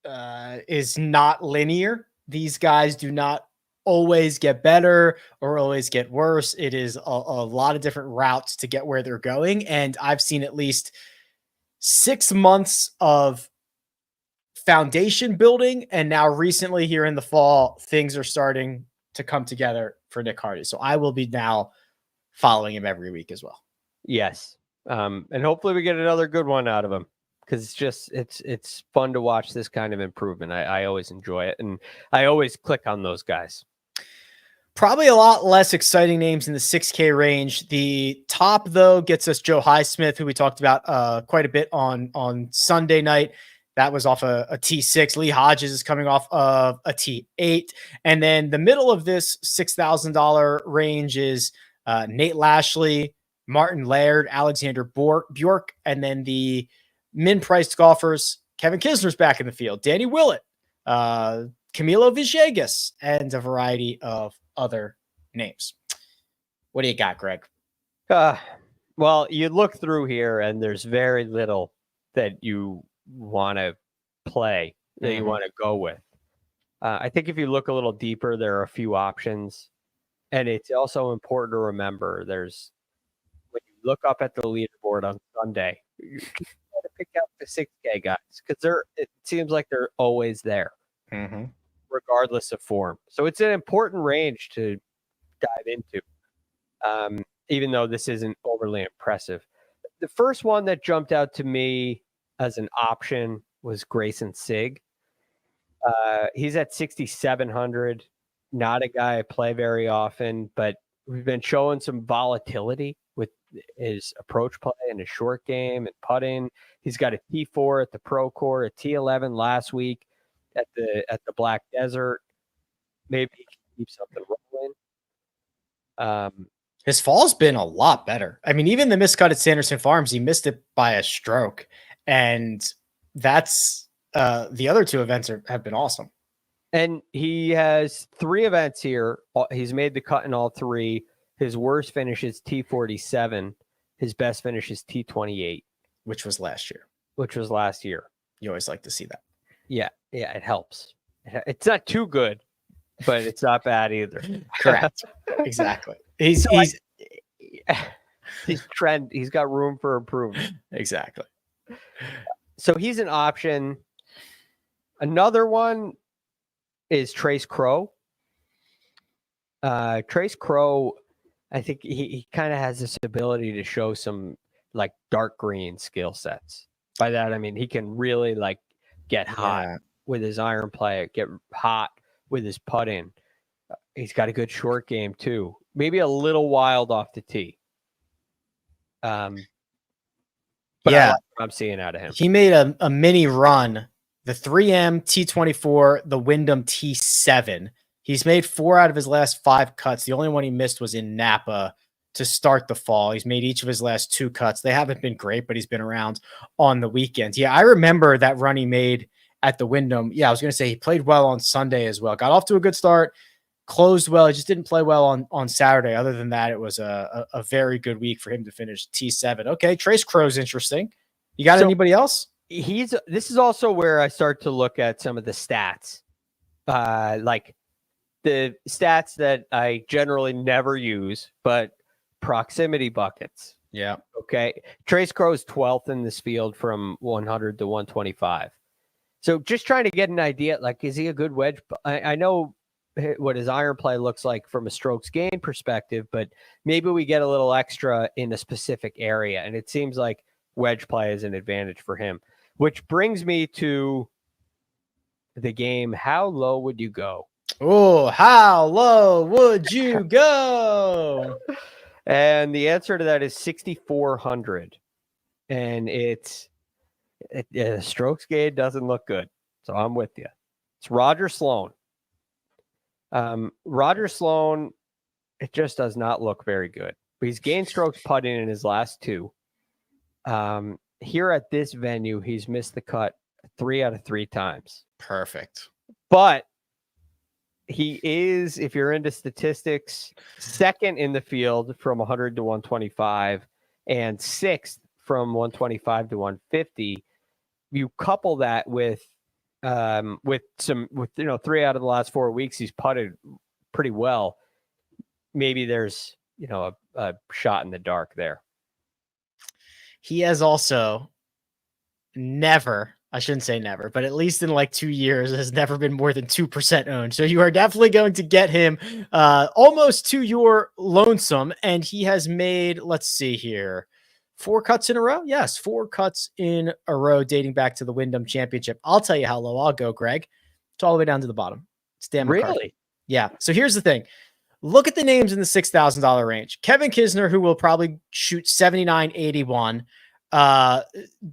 is not linear. These guys do not always get better or always get worse. It is a lot of different routes to get where they're going. And I've seen at least 6 months of foundation building. And now recently here in the fall, things are starting to come together for Nick Hardy. So I will be now following him every week as well. Yes. And hopefully we get another good one out of him, because it's fun to watch this kind of improvement. I always enjoy it. And I always click on those guys. Probably a lot less exciting names in the 6K range. The top, though, gets us Joe Highsmith, who we talked about quite a bit on Sunday night. That was off a T6. Lee Hodges is coming off of a T8. And then the middle of this $6,000 range is Nate Lashley, Martin Laird, Alexander Bjork, and then the min-priced golfers, Kevin Kisner's back in the field, Danny Willett, Camilo Villegas, and a variety of other names. What do you got, Greg? Well, you look through here and there's very little that you want to play, that you want to go with. I think if you look a little deeper, there are a few options. And it's also important to remember when you look up at the leaderboard on Sunday, you got to pick out the 6K guys, because it seems like they're always there. Mm-hmm. Regardless of form. So it's an important range to dive into, even though this isn't overly impressive. The first one that jumped out to me as an option was Grayson Sigg. He's at 6,700. Not a guy I play very often, but We've been showing some volatility with his approach play and his short game and putting. He's got a T4 at the Pro Court, a T11 last week at the Black Desert. Maybe he can keep something rolling. His fall's been a lot better. I mean, even the miscut at Sanderson Farms, he missed it by a stroke, and that's the other two events have been awesome. And he has 3 events here. He's made the cut in all 3. His worst finish is T47. His best finish is T28. Which was last year. You always like to see that. Yeah, it helps. It's not too good, but it's not bad either. Correct. Exactly. He's got room for improvement. Exactly. So he's an option. Another one is Trace Crow. Trace Crow, I think he kind of has this ability to show some like dark green skill sets. By that I mean he can really like get hot with his iron play, get hot with his putting. He's got a good short game too. Maybe a little wild off the tee. But I like what I'm seeing out of him. He made a mini run. The 3M T24, the Wyndham T7. He's made 4 out of his last 5 cuts. The only one he missed was in Napa to start the fall. He's made each of his last 2 cuts. They haven't been great, but he's been around on the weekends. Yeah, I remember that run he made at the Wyndham. Yeah, I was going to say he played well on Sunday as well. Got off to a good start, closed well. He just didn't play well on Saturday. Other than that, it was a very good week for him to finish T7. Okay, Trace Crow's interesting. You got anybody else? This is also where I start to look at some of the stats, like the stats that I generally never use, but proximity buckets. Yeah. Okay. Trace Crow is 12th in this field from 100 to 125. So just trying to get an idea, like, is he a good wedge? I know what his iron play looks like from a strokes gain perspective, but maybe we get a little extra in a specific area. And it seems like wedge play is an advantage for him. Which brings me to the game. How low would you go? Oh, how low would you go? And the answer to that is 6,400. And strokes gain doesn't look good. So I'm with you. It's Roger Sloan. Roger Sloan, it just does not look very good. But he's gained strokes putting in his last 2. Here at this venue, he's missed the cut 3 out of 3 times. Perfect. But he is, if you're into statistics, 2nd in the field from 100 to 125 and 6th from 125 to 150. You couple that with 3 out of the last 4 weeks, he's putted pretty well. Maybe there's, a shot in the dark there. He has also never, I shouldn't say never, but at least in like 2 years, has never been more than 2% owned. So you are definitely going to get him almost to your lonesome. And he has made, let's see here, 4 cuts in a row. Yes, 4 cuts in a row dating back to the Wyndham Championship. I'll tell you how low I'll go, Greg. It's all the way down to the bottom. It's Dan McCarthy. Really? Yeah. So here's the thing. Look at the names in the $6,000 range. Kevin Kisner, who will probably shoot 79-81.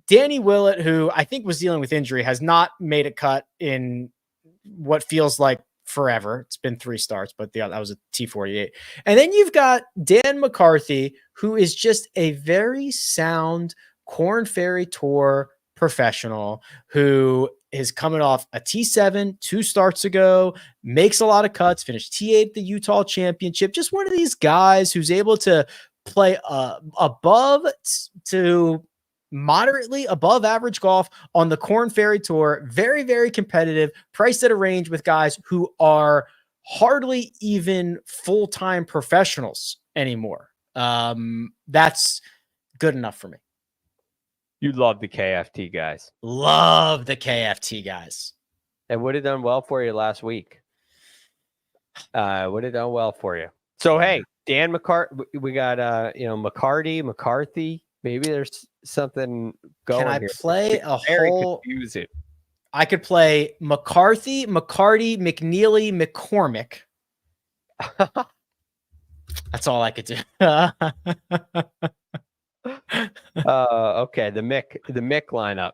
Danny Willett, who I think was dealing with injury, has not made a cut in what feels like forever. It's been 3 starts, but that was a T48. And then you've got Dan McCarthy, who is just a very sound Korn Ferry Tour professional who is coming off a T7 2 starts ago, makes a lot of cuts, finished T8 at the Utah Championship. Just one of these guys who's able to play above to moderately above average golf on the Korn Ferry Tour. Very, very competitive, priced at a range with guys who are hardly even full-time professionals anymore. That's good enough for me. You love the KFT guys. Love the KFT guys. And would have done well for you last week. Would have done well for you. So, hey, Dan McCarthy, we got, McCarthy. Maybe there's something going Can I here. play a whole... confusing. I could play McCarthy, McCarty, McNeely, McCormick. That's all I could do. Okay, the Mick lineup,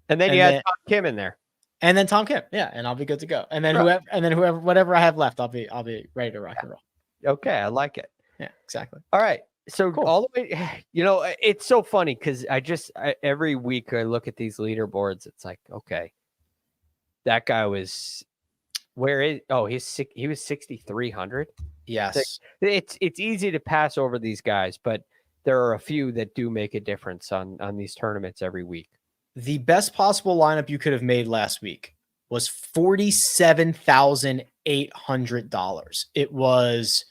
and then you had Tom Kim in there, and then Tom Kim, yeah, and I'll be good to go. And then Right. whoever, whatever I have left, I'll be ready to rock and roll. Okay, I like it. Yeah, exactly. All right, so Cool. all the way, it's so funny because every week I look at these leaderboards. It's like, okay, that guy was he was 6,300. Yes, It's easy to pass over these guys, but there are a few that do make a difference on these tournaments every week. the best possible lineup you could have made last week was $47,800. It was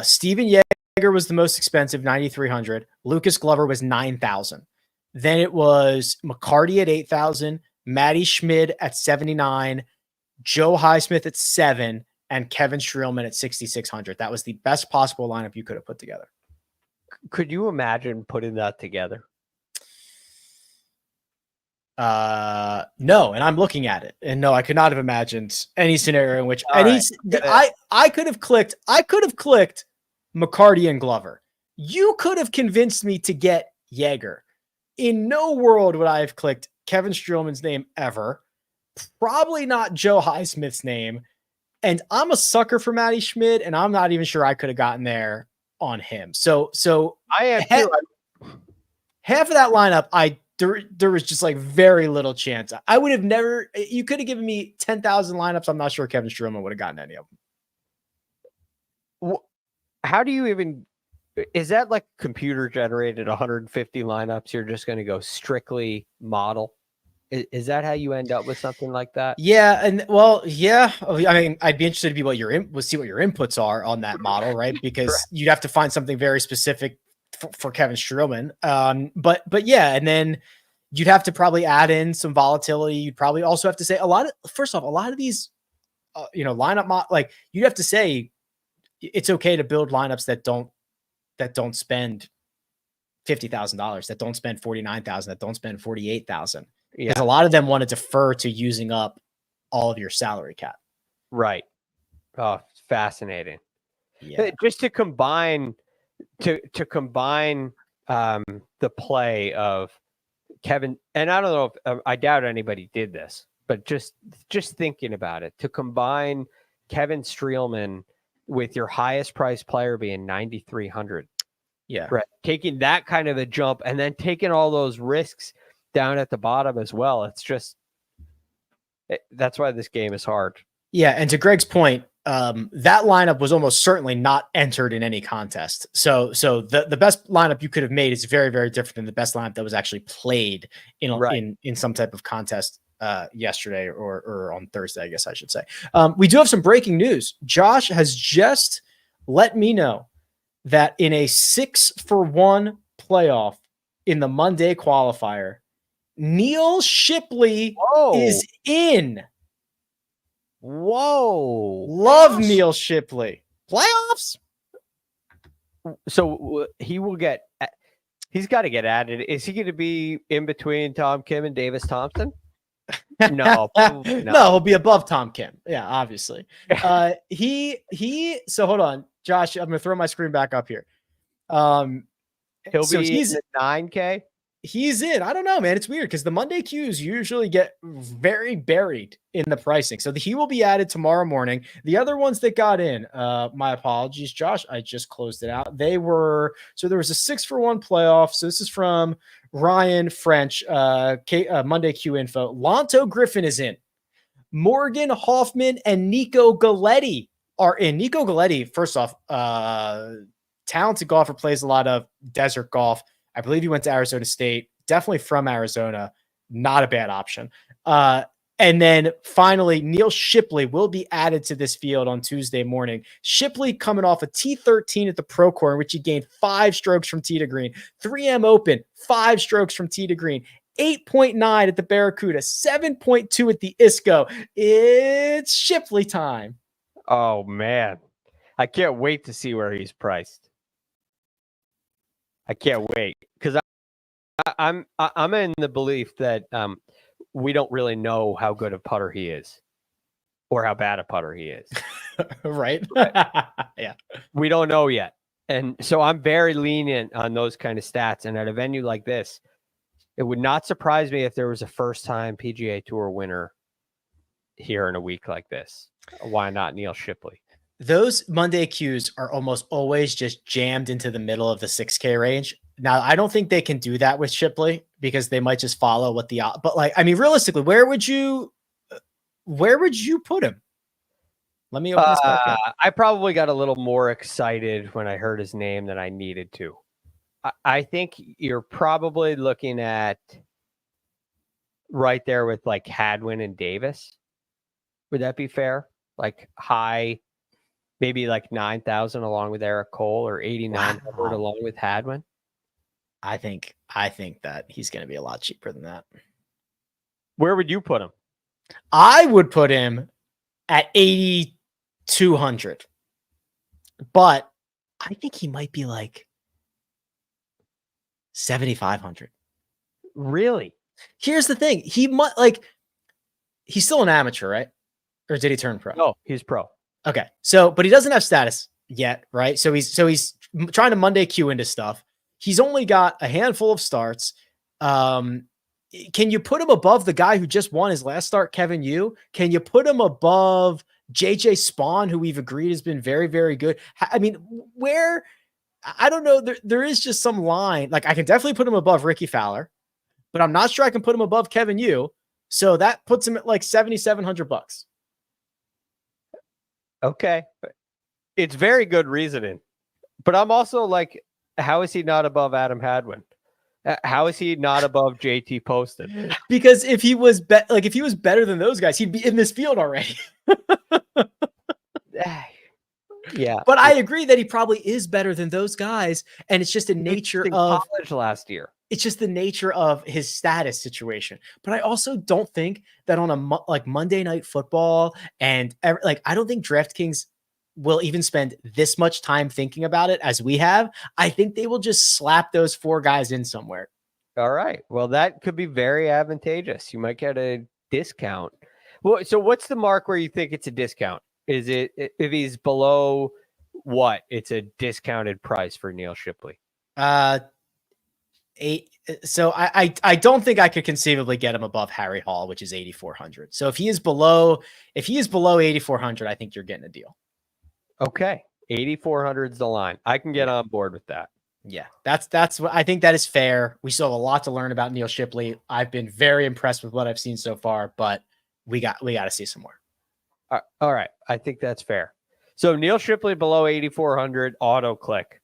Steven Yeager was the most expensive, 9,300. Lucas Glover was 9,000. Then it was McCarty at 8,000, Matty Schmid at 79, Joe Highsmith at 7, and Kevin Streelman at 6,600. That was the best possible lineup you could have put together. Could you imagine putting that together? No, and I'm looking at it, and no, I could not have imagined any scenario in which I could have clicked McCarty and Glover. You could have convinced me to get Yeager. In no world would I have clicked Kevin Streelman's name ever. Probably not Joe Highsmith's name. And I'm a sucker for Matty Schmid, and I'm not even sure I could have gotten there on him. So I am too. Half of that lineup, there was just like very little chance. I would have never. You could have given me 10,000 lineups. I'm not sure Kevin Streelman would have gotten any of them. How do you even? Is that like computer generated 150 lineups? You're just going to go strictly model. Is that how you end up with something like that? Yeah, and well, yeah. I mean, I'd be interested to be see what your inputs are on that model, right? Because you'd have to find something very specific for Kevin Streelman. But yeah, and then you'd have to probably add in some volatility. You'd probably also have to say a lot of these, lineup you'd have to say it's okay to build lineups that don't spend $50,000, that don't spend $49,000, that don't spend $48,000. Because a lot of them want to defer to using up all of your salary cap. Right. Oh, Yeah. fascinating. Just to combine the play of Kevin, and I don't know if I doubt anybody did this, but just thinking about it, to combine Kevin Streelman with your highest priced player being 9,300. Yeah. Right. Taking that kind of a jump and then taking all those risks down at the bottom as well. It's just, that's why this game is hard. Yeah. And to Greg's point, that lineup was almost certainly not entered in any contest. So the best lineup you could have made is very, very different than the best lineup that was actually played in some type of contest yesterday or on Thursday, I guess I should say. We do have some breaking news. Josh has just let me know that in a 6-for-1 playoff in the Monday qualifier, Neal Shipley is in. Whoa. Love Neal Shipley. Playoffs? So he's got to get added. Is he going to be in between Tom Kim and Davis Thompson? No. No, he'll be above Tom Kim. Yeah, obviously. So hold on, Josh, I'm going to throw my screen back up here. He'll be in the 9K. He's in. I don't know, man. It's weird because the Monday Qs usually get very buried in the pricing. So he will be added tomorrow morning. The other ones that got in, my apologies, Josh, I just closed it out. There was a 6-for-1 playoff. So this is from Ryan French, Monday Q info. Lonto Griffin is in. Morgan Hoffman and Nico Galletti are in. Nico Galletti, first off, talented golfer, plays a lot of desert golf. I believe he went to Arizona State, definitely from Arizona. Not a bad option. And then finally, Neal Shipley will be added to this field on Tuesday morning. Shipley coming off a T13 at the Pro Tour, in which he gained 5 strokes from tee to green. 3M Open, 5 strokes from tee to green. 8.9 at the Barracuda, 7.2 at the ISCO. It's Shipley time. Oh, man. I can't wait to see where he's priced. I can't wait because I'm in the belief that we don't really know how good a putter he is. or how bad a putter he is. Right? Yeah. We don't know yet. And so I'm very lenient on those kind of stats. And at a venue like this, it would not surprise me if there was a first-time PGA Tour winner here in a week like this. Why not Neal Shipley? Those Monday Qs are almost always just jammed into the middle of the 6K range. Now, I don't think they can do that with Shipley because they might just follow what the, but like, I mean, realistically, where would you put him? Let me open this back up. I probably got a little more excited when I heard his name than I needed to. I think you're probably looking at right there with like Hadwin and Davis. Would that be fair? Like high, maybe like 9,000 along with Eric Cole, or 8,900 along with Hadwin. I think that he's going to be a lot cheaper than that. Where would you put him? I would put him at 8,200, but I think he might be like 7,500. Really? Here's the thing. He might he's still an amateur, right? Or did he turn pro? No, he's pro. Okay. So, but he doesn't have status yet, right? So he's trying to Monday Q into stuff. He's only got a handful of starts. Can you put him above the guy who just won his last start, Kevin Yu? Can you put him above JJ Spawn, who we've agreed has been very, very good? I mean, where, I don't know. There is just some line. Like I can definitely put him above Ricky Fowler, but I'm not sure I can put him above Kevin Yu. So that puts him at like $7,700. Okay. It's very good reasoning. But I'm also like, how is he not above Adam Hadwin? How is he not above JT Poston? Because if he was if he was better than those guys, he'd be in this field already. Yeah. But I agree that he probably is better than those guys. And it's just the nature of college last year. It's just the nature of his status situation. But I also don't think that on a Monday Night Football and I don't think DraftKings will even spend this much time thinking about it as we have. I think they will just slap those four guys in somewhere. All right. Well, that could be very advantageous. You might get a discount. Well, so what's the mark where you think it's a discount? Is it if he's below what? It's a discounted price for Neal Shipley. So I don't think I could conceivably get him above Harry Hall, which is 8,400. So if he is below 8,400, I think you're getting a deal. Okay. 8,400 is the line. I can get on board with that. Yeah, that's what I think. That is fair. We still have a lot to learn about Neal Shipley. I've been very impressed with what I've seen so far, but we got to see some more. All right. I think that's fair. So Neal Shipley below 8,400, auto click,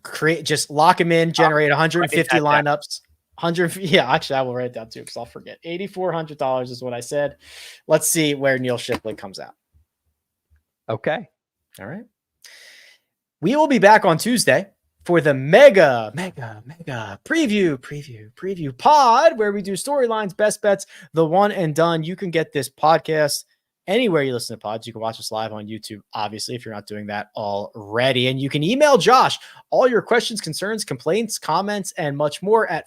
create, just lock him in, generate 150 lineups. 100. Yeah, actually I will write it down too, because I'll forget. $8,400 is what I said. Let's see where Neal Shipley comes out. Okay. All right. We will be back on Tuesday for the mega preview pod, where we do storylines, best bets, the one and done. You can get this podcast anywhere you listen to pods. You can watch us live on YouTube, obviously, if you're not doing that already. And you can email Josh all your questions, concerns, complaints, comments, and much more at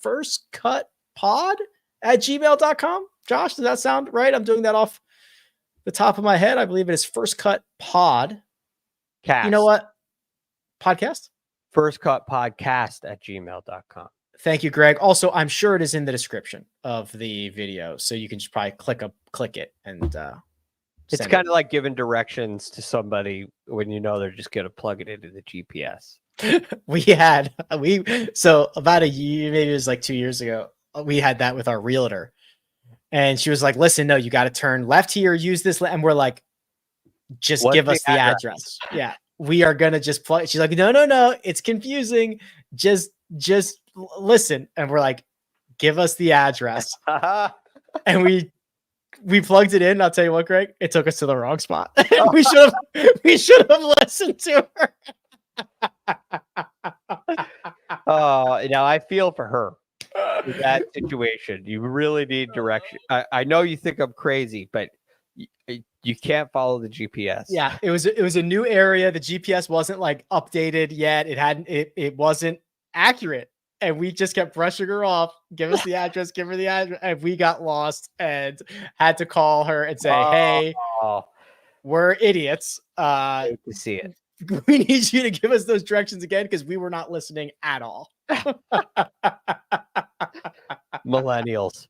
firstcutpod@gmail.com. Josh, does that sound right? I'm doing that off the top of my head. I believe it is First Cut Pod. Cast. You know what? Podcast? firstcutpodcast@gmail.com. Thank you, Greg. Also, I'm sure it is in the description of the video, so you can just probably click it and it's kind of like giving directions to somebody when you know they're just going to plug it into the GPS. So about a year, maybe it was like 2 years ago, we had that with our realtor, and she was like, listen, no, you got to turn left here, use this. And we're like, just give us the address. Yeah. We are going to just plug. She's like, no, it's confusing. Just listen. And we're like, give us the address. And we plugged it in. I'll tell you what, Greg, it took us to the wrong spot. we should have listened to her. Now I feel for her in that situation. You really need direction. I know you think I'm crazy, but you can't follow the GPS. Yeah, it was a new area. The GPS wasn't like updated yet. It wasn't accurate. and we just kept brushing her off. Give us the address, give her the address. And we got lost and had to call her and say, hey, we're idiots. Hate to see it. We need you to give us those directions again because we were not listening at all. Millennials.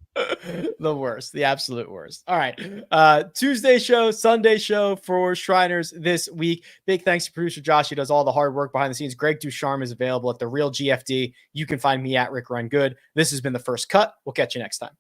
The worst, the absolute worst. All right. Tuesday show, Sunday show for Shriners this week. Big thanks to producer Josh. He does all the hard work behind the scenes. Greg DuCharme is available at The Real GFD. You can find me at Rick Run Good. This has been The First Cut. We'll catch you next time.